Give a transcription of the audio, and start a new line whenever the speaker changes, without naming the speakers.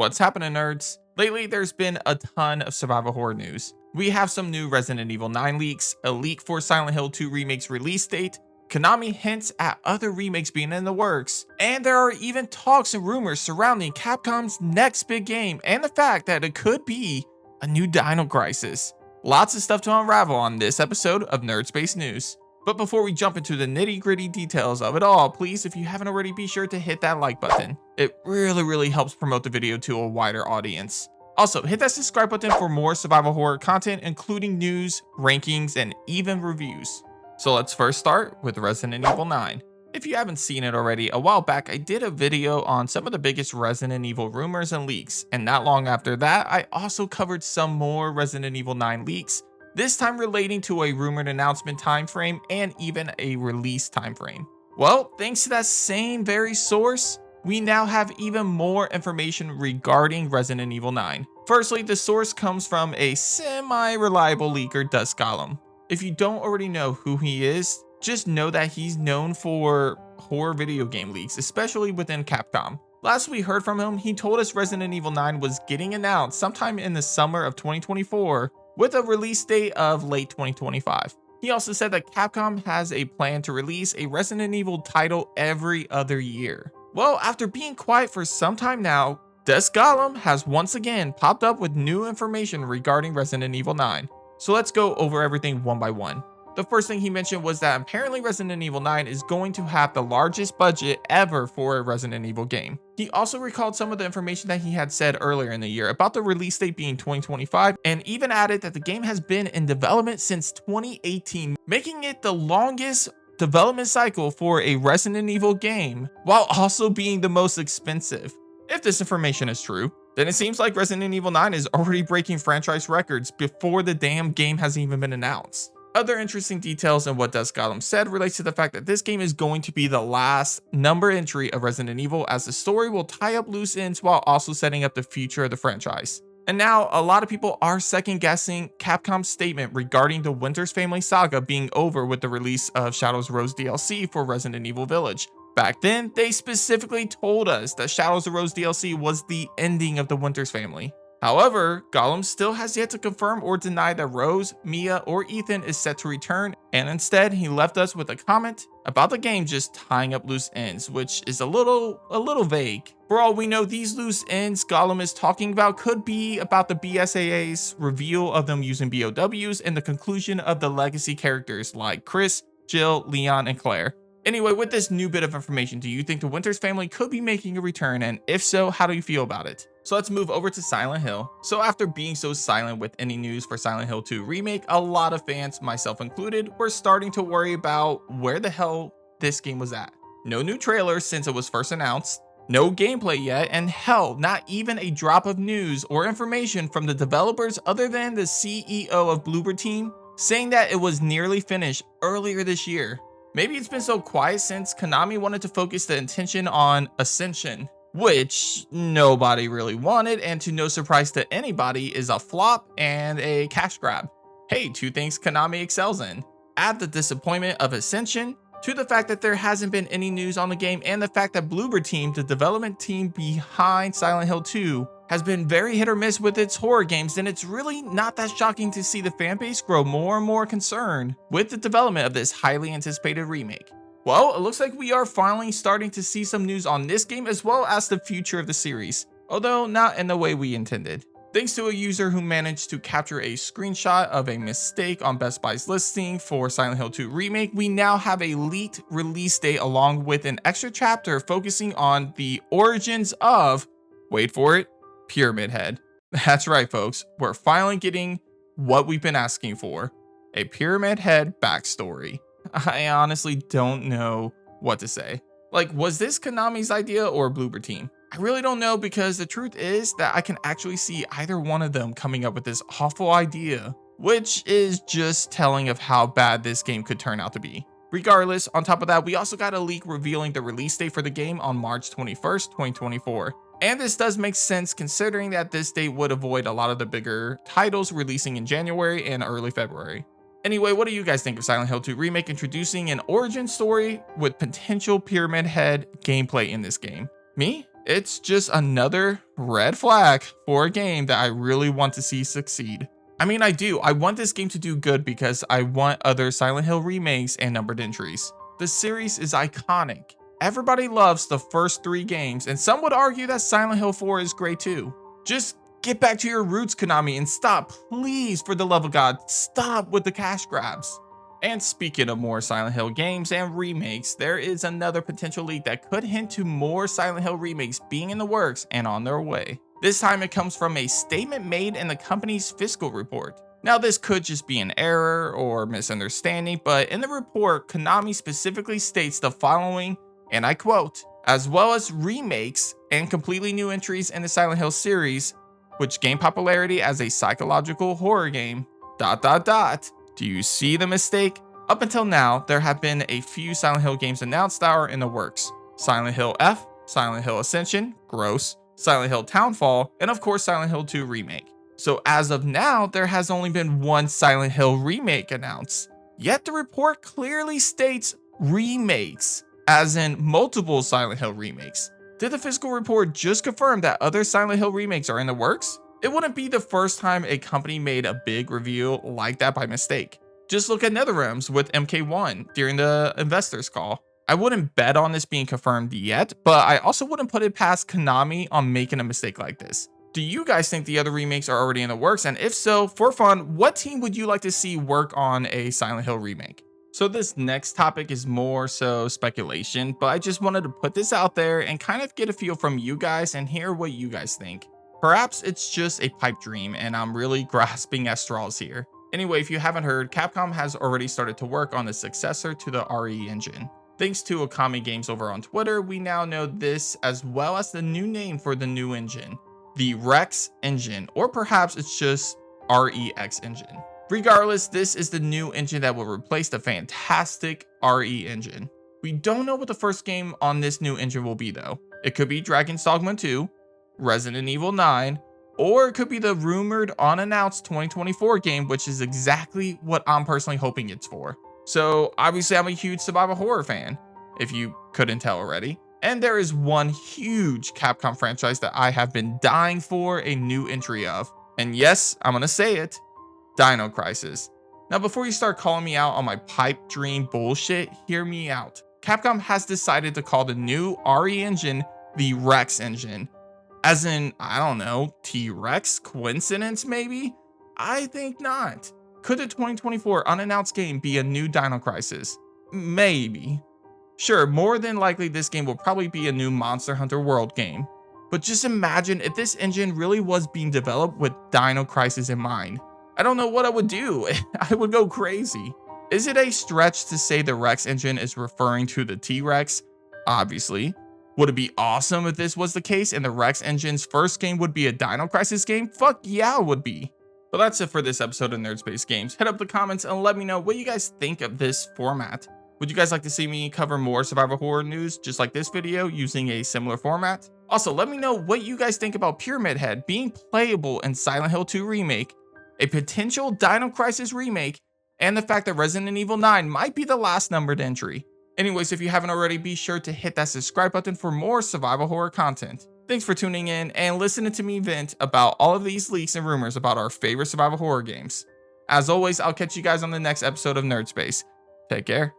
What's happening, nerds? Lately, there's been a ton of survival horror news. We have some new Resident Evil 9 leaks, a leak for Silent Hill 2 Remake's release date, Konami hints at other remakes being in the works, and there are even talks and rumors surrounding Capcom's next big game and the fact that it could be a new Dino Crisis. Lots of stuff to unravel on this episode of Nerd Space News. But before we jump into the nitty-gritty details of it all, please, if you haven't already, be sure to hit that like button. It really helps promote the video to a wider audience. Also, hit that subscribe button for more survival horror content, including news, rankings, and even reviews. So let's first start with Resident Evil 9. If you haven't seen it already, a while back I did a video on some of the biggest Resident Evil rumors and leaks, and not long after that, I also covered some more Resident Evil 9 leaks, this time relating to a rumored announcement timeframe and even a release timeframe. Well, thanks to that same very source, we now have even more information regarding Resident Evil 9. Firstly, the source comes from a semi-reliable leaker, Dust Golem. If you don't already know who he is, just know that he's known for horror video game leaks, especially within Capcom. Last we heard from him, he told us Resident Evil 9 was getting announced sometime in the summer of 2024, with a release date of late 2025. He also said that Capcom has a plan to release a Resident Evil title every other year. Well, after being quiet for some time now, Dust Golem has once again popped up with new information regarding Resident Evil 9. So let's go over everything one by one. The first thing he mentioned was that apparently Resident Evil 9 is going to have the largest budget ever for a Resident Evil game. He also recalled some of the information that he had said earlier in the year about the release date being 2025, and even added that the game has been in development since 2018, making it the longest development cycle for a Resident Evil game, while also being the most expensive. If this information is true, then it seems like Resident Evil 9 is already breaking franchise records before the damn game has even been announced. Other interesting details in what Dust Golem said relates to the fact that this game is going to be the last number entry of Resident Evil, as the story will tie up loose ends while also setting up the future of the franchise. And now, a lot of people are second guessing Capcom's statement regarding the Winters family saga being over with the release of Shadows Rose DLC for Resident Evil Village. Back then, they specifically told us that Shadows of Rose DLC was the ending of the Winters family. However, Golem still has yet to confirm or deny that Rose, Mia, or Ethan is set to return, and instead he left us with a comment about the game just tying up loose ends, which is a little vague. For all we know, these loose ends Golem is talking about could be about the BSAA's reveal of them using BOWs and the conclusion of the legacy characters like Chris, Jill, Leon, and Claire. Anyway, with this new bit of information, do you think the Winters family could be making a return, and if so, how do you feel about it? So let's move over to Silent Hill. So after being so silent with any news for Silent Hill 2 Remake, a lot of fans, myself included, were starting to worry about where the hell this game was at. No new trailer since it was first announced, no gameplay yet, and hell, not even a drop of news or information from the developers other than the CEO of Bloober Team saying that it was nearly finished earlier this year. Maybe it's been so quiet since Konami wanted to focus the attention on Ascension, which nobody really wanted, and to no surprise to anybody is a flop and a cash grab. Hey, two things Konami excels in. Add the disappointment of Ascension to the fact that there hasn't been any news on the game, and the fact that Bloober Team, the development team behind Silent Hill 2, has been very hit or miss with its horror games, then it's really not that shocking to see the fanbase grow more and more concerned with the development of this highly anticipated remake. Well, it looks like we are finally starting to see some news on this game as well as the future of the series, although not in the way we intended. Thanks to a user who managed to capture a screenshot of a mistake on Best Buy's listing for Silent Hill 2 Remake, we now have a leaked release date along with an extra chapter focusing on the origins of, wait for it, Pyramid Head. That's right, folks, we're finally getting what we've been asking for, a Pyramid Head backstory. I honestly don't know what to say. Like, was this Konami's idea or Bloober Team? I really don't know, because the truth is that I can actually see either one of them coming up with this awful idea, which is just telling of how bad this game could turn out to be. Regardless, on top of that, we also got a leak revealing the release date for the game on March 21st, 2024. And this does make sense considering that this date would avoid a lot of the bigger titles releasing in January and early February. Anyway, what do you guys think of Silent Hill 2 Remake introducing an origin story with potential Pyramid Head gameplay in this game? Me? It's just another red flag for a game that I really want to see succeed. I mean, I do. I want this game to do good because I want other Silent Hill remakes and numbered entries. The series is iconic. Everybody loves the first 3 games, and some would argue that Silent Hill 4 is great too. Just get back to your roots, Konami, and stop, please, for the love of God, stop with the cash grabs. And speaking of more Silent Hill games and remakes, there is another potential leak that could hint to more Silent Hill remakes being in the works and on their way. This time it comes from a statement made in the company's fiscal report. Now this could just be an error or misunderstanding, but in the report, Konami specifically states the following, and I quote, "As well as remakes and completely new entries in the Silent Hill series, which gain popularity as a psychological horror game, ... Do you see the mistake? Up until now, there have been a few Silent Hill games announced that are in the works. Silent Hill F, Silent Hill Ascension, gross, Silent Hill Townfall, and of course Silent Hill 2 Remake. So as of now, there has only been one Silent Hill remake announced. Yet the report clearly states remakes, as in multiple Silent Hill remakes. Did the fiscal report just confirm that other Silent Hill remakes are in the works? It wouldn't be the first time a company made a big reveal like that by mistake. Just look at NetherRealms with MK1 during the investors call. I wouldn't bet on this being confirmed yet, but I also wouldn't put it past Konami on making a mistake like this. Do you guys think the other remakes are already in the works? And if so, for fun, what team would you like to see work on a Silent Hill remake? So this next topic is more so speculation, but I just wanted to put this out there and kind of get a feel from you guys and hear what you guys think. Perhaps it's just a pipe dream and I'm really grasping at straws here. Anyway, if you haven't heard, Capcom has already started to work on the successor to the RE engine. Thanks to Okami Games over on Twitter, we now know this as well as the new name for the new engine, the Rex engine, or perhaps it's just REX engine. Regardless, this is the new engine that will replace the fantastic RE engine. We don't know what the first game on this new engine will be though. It could be Dragon's Dogma 2, Resident Evil 9, or it could be the rumored unannounced 2024 game, which is exactly what I'm personally hoping it's for. So obviously I'm a huge survival horror fan, if you couldn't tell already. And there is one huge Capcom franchise that I have been dying for a new entry of. And yes, I'm gonna say it, Dino Crisis. Now before you start calling me out on my pipe dream bullshit, hear me out. Capcom has decided to call the new RE engine the Rex engine. As in, I don't know, T-Rex? Coincidence maybe? I think not. Could the 2024 unannounced game be a new Dino Crisis? Maybe. Sure, more than likely this game will probably be a new Monster Hunter World game. But just imagine if this engine really was being developed with Dino Crisis in mind. I don't know what I would do. I would go crazy. Is it a stretch to say the Rex engine is referring to the T-Rex? Obviously. Would it be awesome if this was the case and the Rex engine's first game would be a Dino Crisis game? Fuck yeah, it would be. But that's it for this episode of Nerdspace Games. Hit up the comments and let me know what you guys think of this format. Would you guys like to see me cover more survival horror news just like this video using a similar format? Also, let me know what you guys think about Pyramid Head being playable in Silent Hill 2 Remake, a potential Dino Crisis remake, and the fact that Resident Evil 9 might be the last numbered entry. Anyways, if you haven't already, be sure to hit that subscribe button for more survival horror content. Thanks for tuning in and listening to me vent about all of these leaks and rumors about our favorite survival horror games. As always, I'll catch you guys on the next episode of Nerdspace. Take care.